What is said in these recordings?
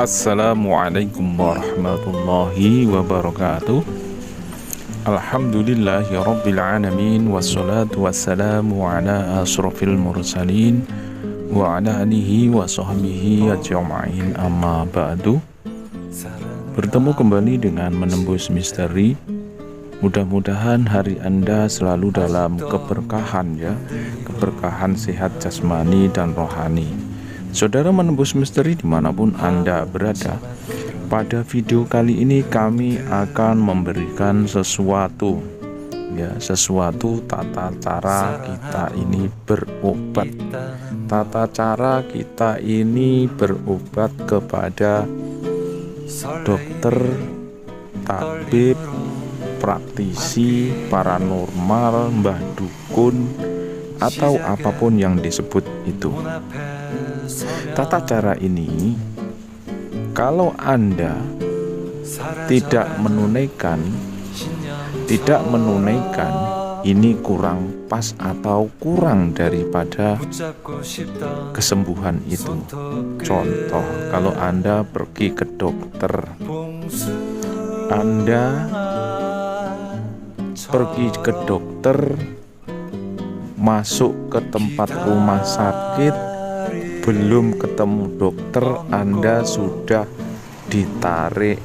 Assalamualaikum warahmatullahi wabarakatuh. Alhamdulillahi rabbil alamin, wassalatu wassalamu ala asrafil mursalin wa ala alihi wa sahbihi ajma'in, amma ba'du. Bertemu kembali dengan Menembus Misteri. Mudah-mudahan hari Anda selalu dalam keberkahan, keberkahan sehat jasmani dan rohani. Saudara Menembus Misteri dimanapun Anda berada, pada video kali ini kami akan memberikan sesuatu tata cara kita ini berobat. Tata cara kita ini berobat kepada dokter, tabib, praktisi, paranormal, mbah dukun, atau apapun yang disebut itu. Tata cara ini, kalau Anda tidak menunaikan, ini kurang pas atau kurang daripada kesembuhan itu. Contoh, kalau Anda pergi ke dokter, masuk ke tempat rumah sakit, belum ketemu dokter, Anda sudah ditarik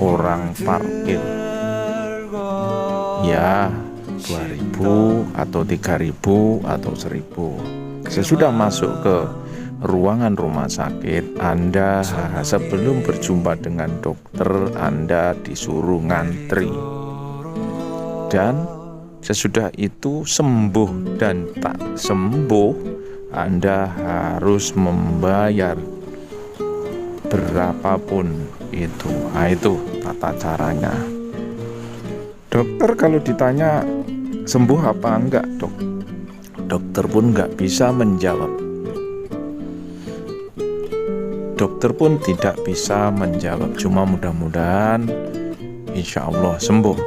orang parkir. Ya, 2.000 atau 3.000 atau 1.000. Sesudah masuk ke ruangan rumah sakit, Anda sebelum berjumpa dengan dokter, Anda disuruh ngantri. Dan sesudah itu sembuh dan tak sembuh, Anda harus membayar berapapun itu. Nah, itu tata caranya. Dokter kalau ditanya sembuh apa enggak, dokter pun enggak bisa menjawab. Dokter pun tidak bisa menjawab. Cuma mudah-mudahan insya Allah sembuh.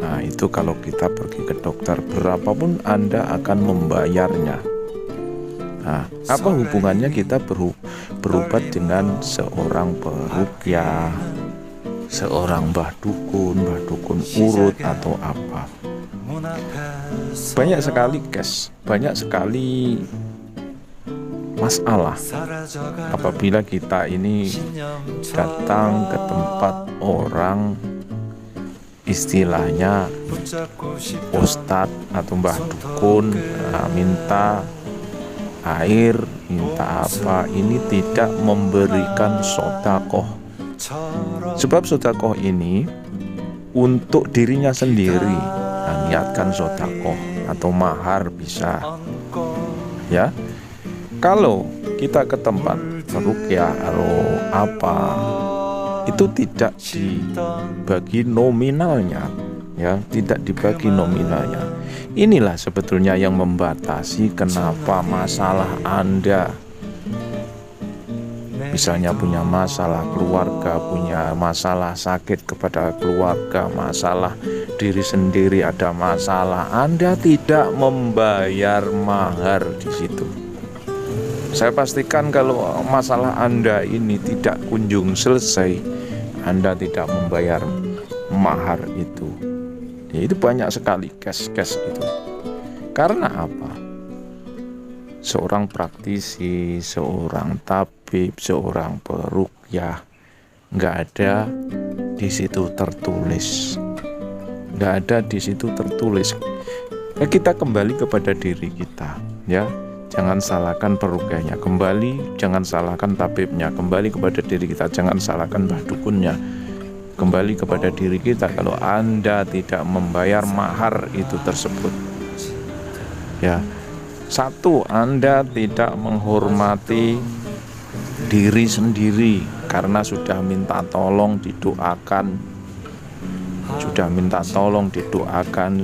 Nah, itu kalau kita pergi ke dokter, berapapun Anda akan membayarnya. Nah, apa hubungannya kita berobat dengan seorang peruqyah, seorang mbah dukun urut atau apa? Banyak sekali masalah apabila kita ini datang ke tempat orang, istilahnya ustadz atau mbah dukun, minta air, minta apa, ini tidak memberikan sedekah. Sebab sedekah ini untuk dirinya sendiri. Nah, niatkan sedekah atau mahar bisa. Ya. Kalau kita ke tempat peruqyah atau apa, itu tidak dibagi nominalnya, tidak dibagi nominalnya. Inilah sebetulnya yang membatasi kenapa masalah Anda, misalnya punya masalah keluarga, punya masalah sakit kepada keluarga, masalah diri sendiri ada masalah, Anda tidak membayar mahar di situ. Saya pastikan kalau masalah Anda ini tidak kunjung selesai, Anda tidak membayar mahar itu. Ya, itu banyak sekali case itu. Karena apa? Seorang praktisi, seorang tabib, seorang peruqyah, nggak ada di situ tertulis. Ya, kita kembali kepada diri kita, ya. Jangan salahkan peruqyahnya, jangan salahkan tabibnya, kembali kepada diri kita, jangan salahkan mbah dukunnya. Kembali kepada diri kita kalau Anda tidak membayar mahar itu tersebut. Ya. Satu, Anda tidak menghormati diri sendiri karena sudah minta tolong didoakan.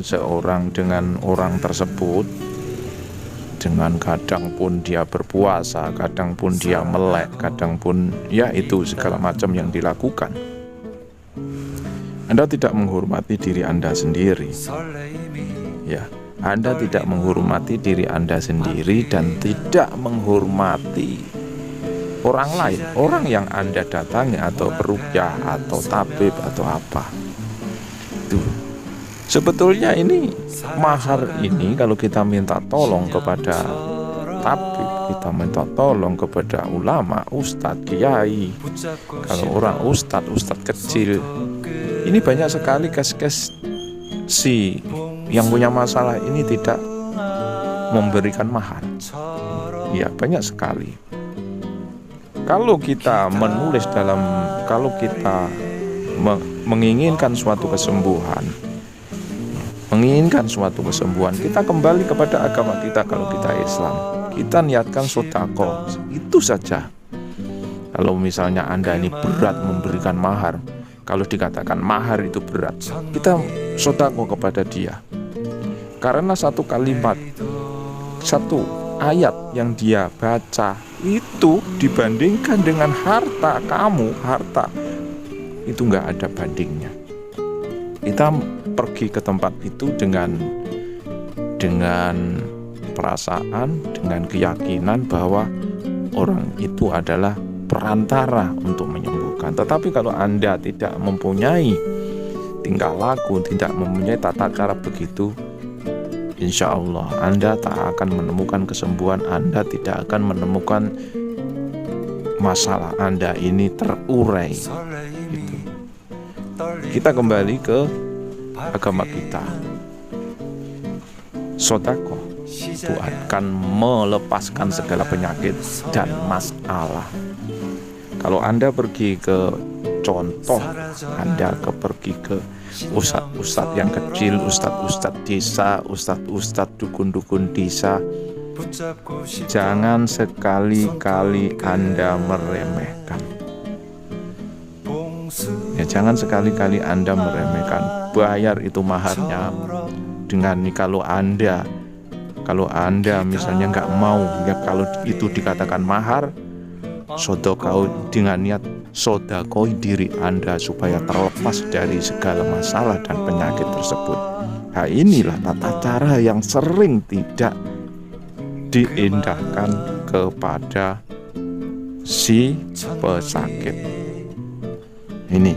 Seorang dengan orang tersebut. Dengan kadang pun dia berpuasa, kadang pun dia melek, kadang pun itu segala macam yang dilakukan. Anda tidak menghormati diri Anda sendiri. Ya, Anda tidak menghormati diri Anda sendiri dan tidak menghormati orang lain, orang yang Anda datangi atau peruqyah atau tabib atau apa. Itu sebetulnya ini mahar ini kalau kita minta tolong kepada tabib, kita minta tolong kepada ulama, ustadz, kiai. Kalau orang ustadz kecil, ini banyak sekali kes-kes si yang punya masalah ini tidak memberikan mahar. Ya, banyak sekali. Kalau kita menulis kalau kita menginginkan suatu kesembuhan, kita kembali kepada agama kita. Kalau kita Islam, kita niatkan sedekah, itu saja. Kalau misalnya Anda ini berat memberikan mahar, kalau dikatakan mahar itu berat, kita sedekah kepada dia. Karena satu kalimat, satu ayat yang dia baca itu dibandingkan dengan harta kamu, harta itu nggak ada bandingnya. Kita pergi ke tempat itu dengan perasaan, dengan keyakinan bahwa orang itu adalah perantara untuk menyembuhkan. Tetapi kalau Anda tidak mempunyai tingkah laku, tidak mempunyai tata cara begitu, insya Allah Anda tak akan menemukan kesembuhan. Anda tidak akan menemukan masalah Anda ini terurai gitu. Kita kembali ke agama kita. Sedekah itu akan melepaskan segala penyakit dan masalah. Kalau Anda pergi ke contoh, Anda pergi ke ustadz yang kecil, ustadz desa, ustadz dukun desa, jangan sekali-kali Anda meremehkan. Ya, jangan sekali-kali Anda meremehkan. Bayar itu maharnya dengan kalau Anda misalnya nggak mau, ya kalau itu dikatakan mahar, sedekah dengan niat sedekah diri Anda supaya terlepas dari segala masalah dan penyakit tersebut. Nah, inilah tata cara yang sering tidak diindahkan kepada si pesakit. Ini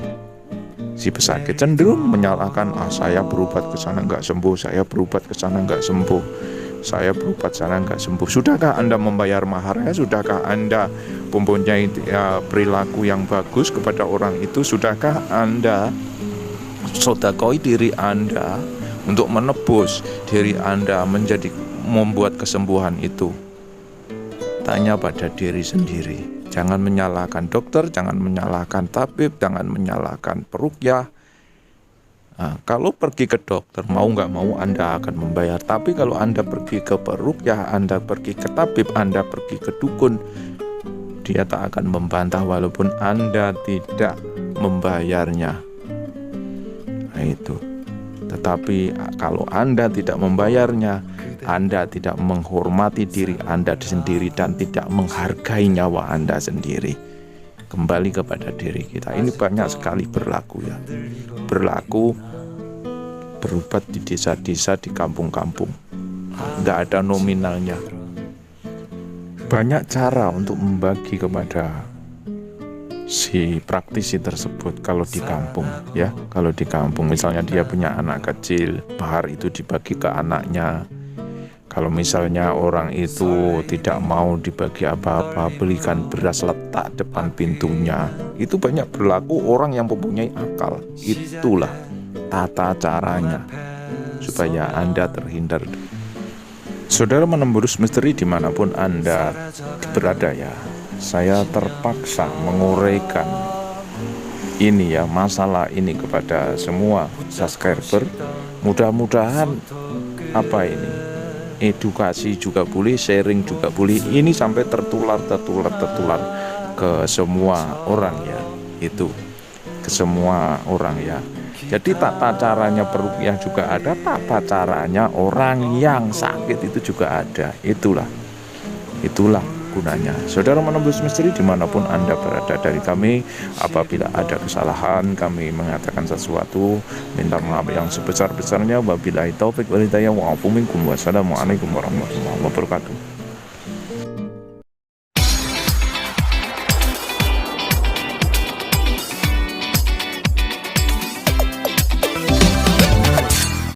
si pesakit cenderung menyalahkan, saya berobat ke sana nggak sembuh, saya berobat ke sana nggak sembuh, saya berobat sana nggak sembuh. Sudahkah Anda membayar maharnya? Sudahkah Anda mempunyai perilaku yang bagus kepada orang itu? Sudahkah Anda sedekah diri Anda untuk menebus diri Anda membuat kesembuhan itu? Tanya pada diri sendiri. Jangan menyalahkan dokter, jangan menyalahkan tabib, jangan menyalahkan peruqyah. Nah, kalau pergi ke dokter, mau nggak mau Anda akan membayar. Tapi kalau Anda pergi ke peruqyah, Anda pergi ke tabib, Anda pergi ke dukun, dia tak akan membantah walaupun Anda tidak membayarnya. Nah, itu. Tetapi kalau Anda tidak membayarnya, Anda tidak menghormati diri Anda sendiri dan tidak menghargai nyawa Anda sendiri. Kembali kepada diri kita. Ini banyak sekali berlaku ya. Berlaku berobat di desa-desa, di kampung-kampung. Nggak ada nominalnya. Banyak cara untuk membagi kepada si praktisi tersebut kalau di kampung ya. Kalau di kampung misalnya dia punya anak kecil, mahar itu dibagi ke anaknya. Kalau misalnya orang itu tidak mau dibagi apa-apa, belikan beras letak depan pintunya. Itu banyak berlaku orang yang mempunyai akal. Itulah tata caranya supaya Anda terhindar. Saudara menembus misteri dimanapun Anda berada ya. Saya terpaksa menguraikan ini ya, masalah ini kepada semua subscriber. Mudah-mudahan edukasi juga boleh, sharing juga boleh. Ini sampai tertular ke semua orang ya. Itu ke semua orang ya. Jadi tata caranya peruqyah juga ada, tata caranya orang yang sakit itu juga ada. Itulah gunanya. Saudara menembus misteri dimanapun Anda berada, dari kami apabila ada kesalahan, kami mengatakan sesuatu, minta maaf yang sebesar-besarnya. Wabillahi taufik wal hidayah. Wassalamualaikum warahmatullahi wabarakatuh.